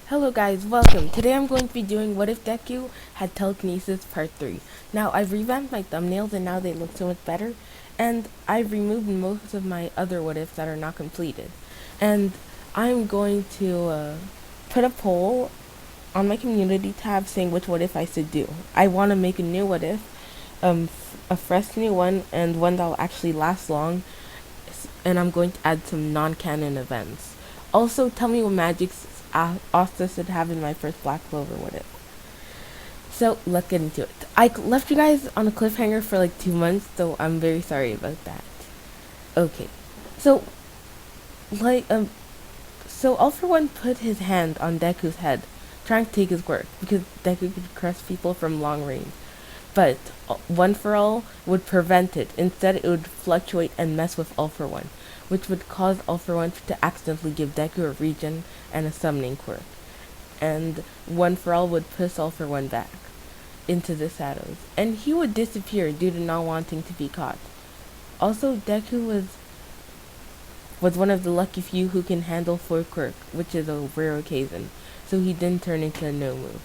Hello guys, welcome. Today I'm going to be doing What If Deku Had Telekinesis Part 3. Now I've revamped my thumbnails and now they look so much better. And I've removed most of my other what ifs that are not completed. And I'm going to put a poll on my community tab saying which what if I should do. I want to make a new what if, a fresh new one and one that will actually last long. And I'm going to add some non-canon events. Also, tell me what magics Asta should have in my first Black Clover what if. So let's get into it. I left you guys on a cliffhanger for like 2 months, so I'm very sorry about that. Okay, so so All For One put his hand on Deku's head, trying to take his quirk because Deku could crush people from long range. But One For All would prevent it. Instead, it would fluctuate and mess with All For One, which would cause All For One to accidentally give Deku a regen and a summoning quirk. And One For All would push All For One back into the shadows, and he would disappear due to not wanting to be caught. Also, Deku was one of the lucky few who can handle full quirk, which is a rare occasion, so he didn't turn into a no-move.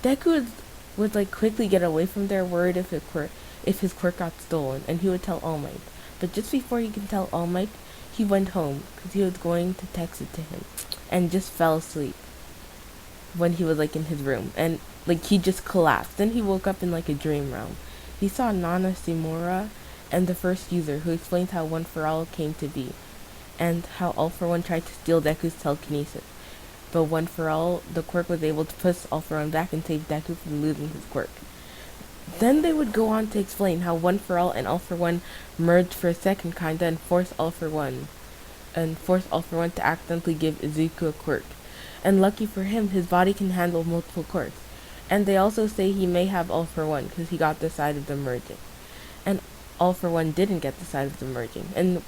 Deku would quickly get away from there, worried if his quirk got stolen, and he would tell All Might. But just before he could tell All Might, he went home because he was going to text it to him, and just fell asleep when he was in his room, and he just collapsed. Then he woke up in a dream realm. He saw Nana Simura and the first user, who explains how One For All came to be, and how All For One tried to steal Deku's telekinesis. But One For All, the quirk, was able to push All For One back and save Deku from losing his quirk. Then they would go on to explain how One For All and All For One merged for a second kinda and force All For One to accidentally give Izuku a quirk. And lucky for him, his body can handle multiple quirks. And they also say he may have All For One because he got the side of the merging. And All For One didn't get the side of the merging. And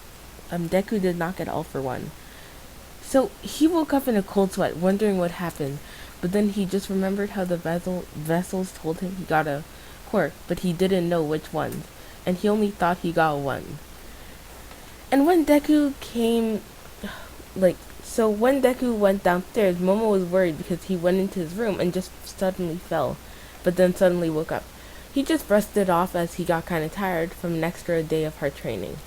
Deku did not get All For One. So he woke up in a cold sweat, wondering what happened. But then he just remembered how the vessels told him he got a quirk, but he didn't know which ones. And he only thought he got one. And when Deku when Deku went downstairs, Momo was worried because he went into his room and just suddenly fell, but then suddenly woke up. He just brushed it off as he got kinda tired from an extra day of hard training.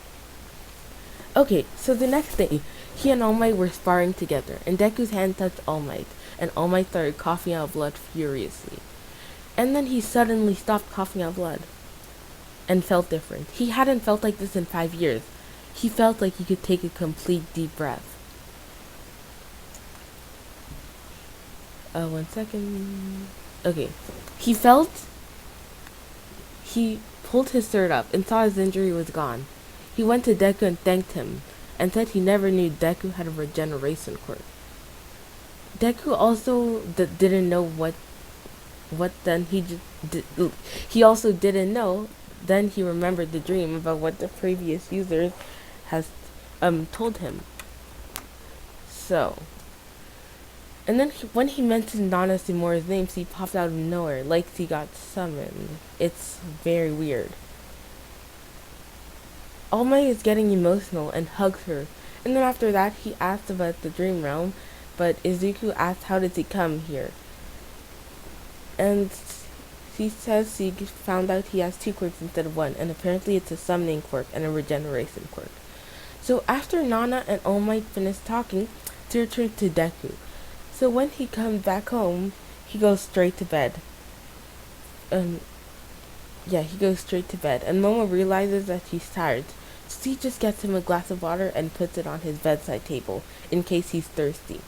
Okay, so the next day, he and All Might were sparring together, and Deku's hand touched All Might, and All Might started coughing out blood furiously. And then he suddenly stopped coughing out blood, and felt different. He hadn't felt like this in 5 years. He felt like he could take a complete deep breath. 1 second. Okay. He pulled his shirt up and saw his injury was gone. He went to Deku and thanked him, and said he never knew Deku had a regeneration quirk. Deku also didn't know what then he also didn't know. Then he remembered the dream about what the previous users has told him. So, and then when he mentioned Nana Simura's name, she popped out of nowhere, like she got summoned. It's very weird. All Might is getting emotional and hugs her, and then after that he asked about the dream realm, but Izuku asked how did he come here. And she says she found out he has 2 quirks instead of 1, and apparently it's a summoning quirk and a regeneration quirk. So after Nana and All Might finished talking, she returned to Deku. So when he comes back home, he goes straight to bed. He goes straight to bed, and Momo realizes that he's tired. So he just gets him a glass of water and puts it on his bedside table in case he's thirsty.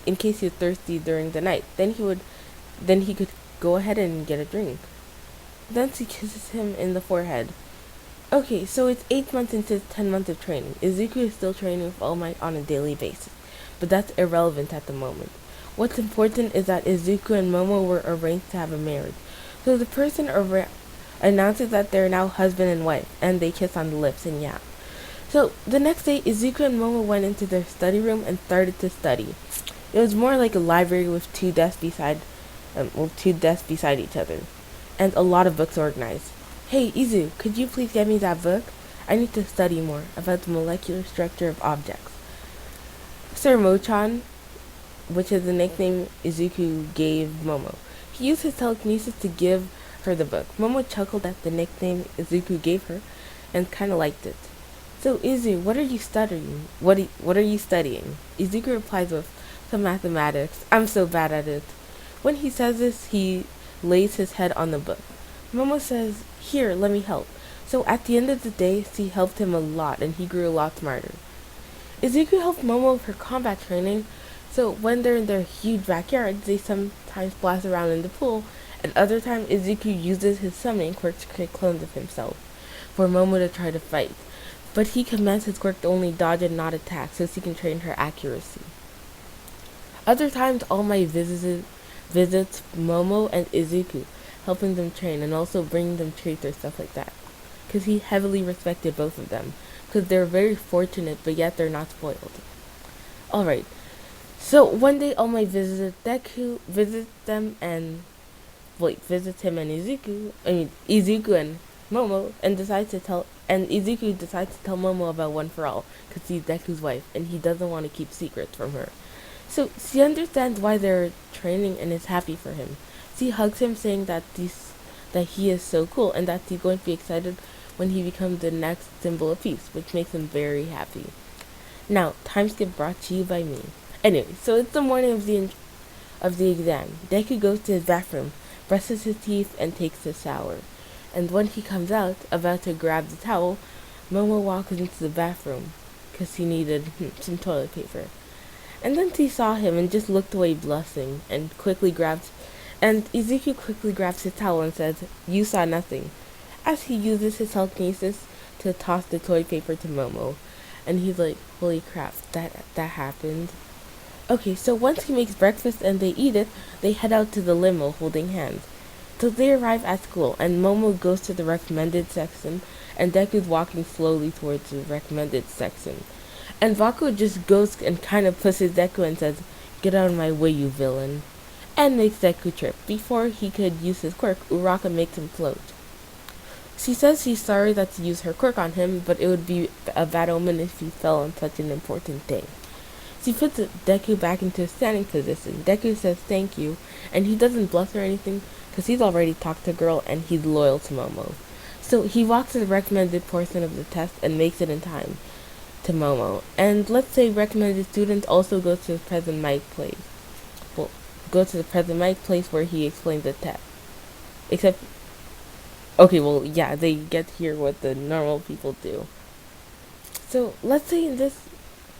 In case he's thirsty during the night, then he could go ahead and get a drink. Then she kisses him in the forehead. Okay, so it's 8 months into 10 months of training. Izuku is still training with All Might on a daily basis, but that's irrelevant at the moment. What's important is that Izuku and Momo were arranged to have a marriage. So the person announces that they're now husband and wife, and they kiss on the lips and yeah. So the next day, Izuku and Momo went into their study room and started to study. It was more like a library with 2 desks beside each other, and a lot of books organized. Hey, Izu, could you please get me that book? I need to study more about the molecular structure of objects. Sir Mochan, which is the nickname Izuku gave Momo. He used his telekinesis to give her the book. Momo chuckled at the nickname Izuku gave her and kind of liked it. So Izu, what are you studying? What are you studying? Izuku replies with some mathematics. I'm so bad at it. When he says this, he lays his head on the book. Momo says, "Here, let me help." So at the end of the day, she helped him a lot and he grew a lot smarter. Izuku helped Momo with her combat training, so when they're in their huge backyards, they sometimes splash around in the pool, and other times Izuku uses his summoning quirk to create clones of himself for Momo to try to fight. But he commands his quirk to only dodge and not attack, so she can train her accuracy. Other times, All Might visits Momo and Izuku, helping them train and also bringing them treats or stuff like that. Because he heavily respected both of them. Because they're very fortunate, but yet they're not spoiled. Alright, so one day All Might visits Deku, visits him and Izuku and Momo, and Izuku decides to tell Momo about One for All, because he's Deku's wife, and he doesn't want to keep secrets from her. So she understands why they're training and is happy for him. She hugs him, saying that he is so cool, and that he's going to be excited when he becomes the next symbol of peace, which makes him very happy. Now, time skip brought to you by me. Anyway, so it's the morning of the exam. Deku goes to his bathroom, brushes his teeth, and takes a shower. And when he comes out, about to grab the towel, Momo walks into the bathroom, because he needed some toilet paper. And then she saw him and just looked away blushing, and Izuku quickly grabs his towel and says, "You saw nothing," as he uses his telekinesis to toss the toilet paper to Momo. And he's like, "Holy crap, that happened." Okay, so once he makes breakfast and they eat it, they head out to the limo holding hands. So they arrive at school, and Momo goes to the recommended section, and Deku's walking slowly towards the recommended section. And Vaku just goes and kind of pushes Deku and says, "Get out of my way, you villain," and makes Deku trip. Before he could use his quirk, Uraka makes him float. She says she's sorry that she used her quirk on him, but it would be a bad omen if he fell on such an important day. She puts Deku back into a standing position. Deku says thank you, and he doesn't blush or anything, because he's already talked to the girl and he's loyal to Momo. So he walks to the recommended portion of the test and makes it in time to Momo. And let's say recommended students also go to the present mic place. Well, go to the present mic place where he explains the test. Except, okay, well, yeah, they get to hear what the normal people do. So let's say in this,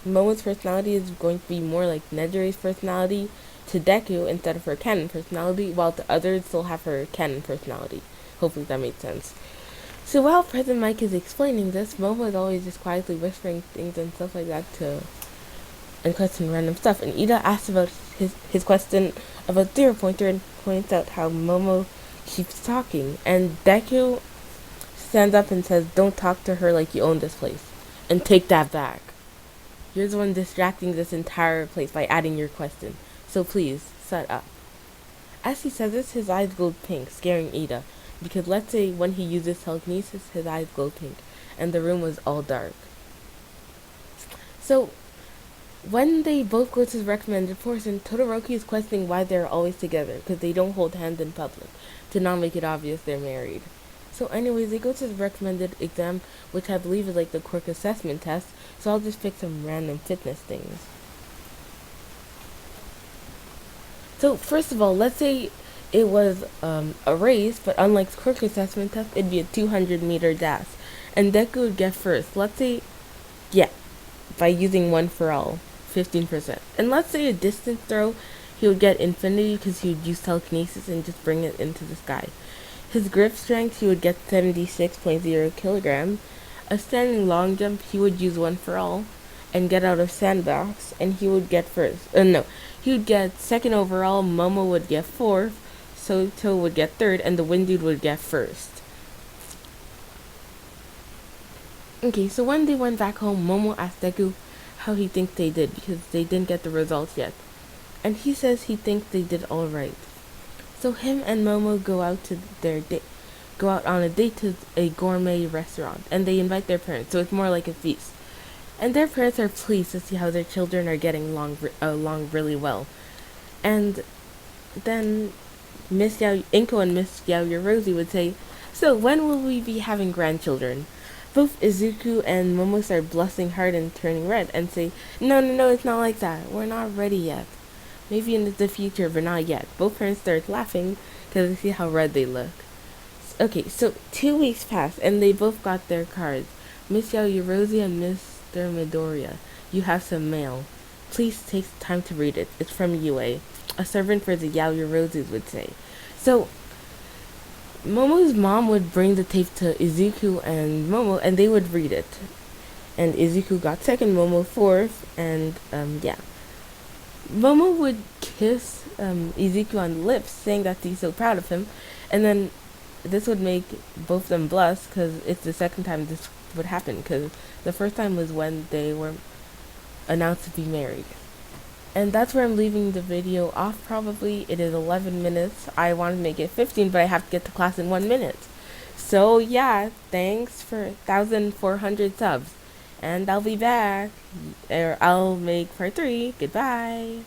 Momo's personality is going to be more like Nejire's personality to Deku instead of her canon personality, while the others still have her canon personality. Hopefully that made sense. So while President Mike is explaining this, Momo is always just quietly whispering things and stuff like that and questioning random stuff. And Ida asks about his question about Zero Pointer and points out how Momo keeps talking. And Deku stands up and says, "Don't talk to her like you own this place. And take that back. You're the one distracting this entire place by adding your question. So please, shut up." As he says this, his eyes glow pink, scaring Ida. Because let's say when he uses telekinesis, his eyes glow pink, and the room was all dark. So, when they both go to the recommended portion, Todoroki is questioning why they're always together, because they don't hold hands in public, to not make it obvious they're married. So anyways, they go to the recommended exam, which I believe is like the quirk assessment test, so I'll just pick some random fitness things. So first of all, let's say it was a race, but unlike the quirk assessment test, it'd be a 200-meter dash, and Deku would get first. Let's say, yeah, by using One for All, 15%. And let's say a distance throw, he would get infinity because he would use telekinesis and just bring it into the sky. His grip strength, he would get 76.0 kilograms. A standing long jump, he would use One for All and get out of sandbox, and he would get first. He would get second overall, Momo would get fourth, Soto would get third, and the Wind Dude would get first. Okay, so when they went back home, Momo asked Deku how he thinks they did, because they didn't get the results yet. And he says he thinks they did alright. So him and Momo go out on a date to a gourmet restaurant, and they invite their parents, so it's more like a feast. And their parents are pleased to see how their children are getting along really well. And then Miss Yao Inko and Miss Yaoyorozi would say, "So when will we be having grandchildren?" Both Izuku and Momo start blushing hard and turning red and say, "No, no, no, it's not like that. We're not ready yet. Maybe in the future, but not yet." Both parents start laughing because they see how red they look. Okay, so 2 weeks passed and they both got their cards. Miss Yaoyorozi and Mr. Midoriya, you have some mail. Please take time to read it. It's from Yue, a servant for the Yaoyorozis would say. So Momo's mom would bring the tape to Izuku and Momo, and they would read it. And Izuku got second, Momo fourth, and yeah. Momo would kiss Izuku on the lips, saying that he's so proud of him, and then this would make both of them blush because it's the second time this would happen. Because the first time was when they were announced to be married. And that's where I'm leaving the video off probably. It is 11 minutes. I want to make it 15, but I have to get to class in 1 minute. So yeah, thanks for 1,400 subs. And I'll be back. Or I'll make part 3. Goodbye.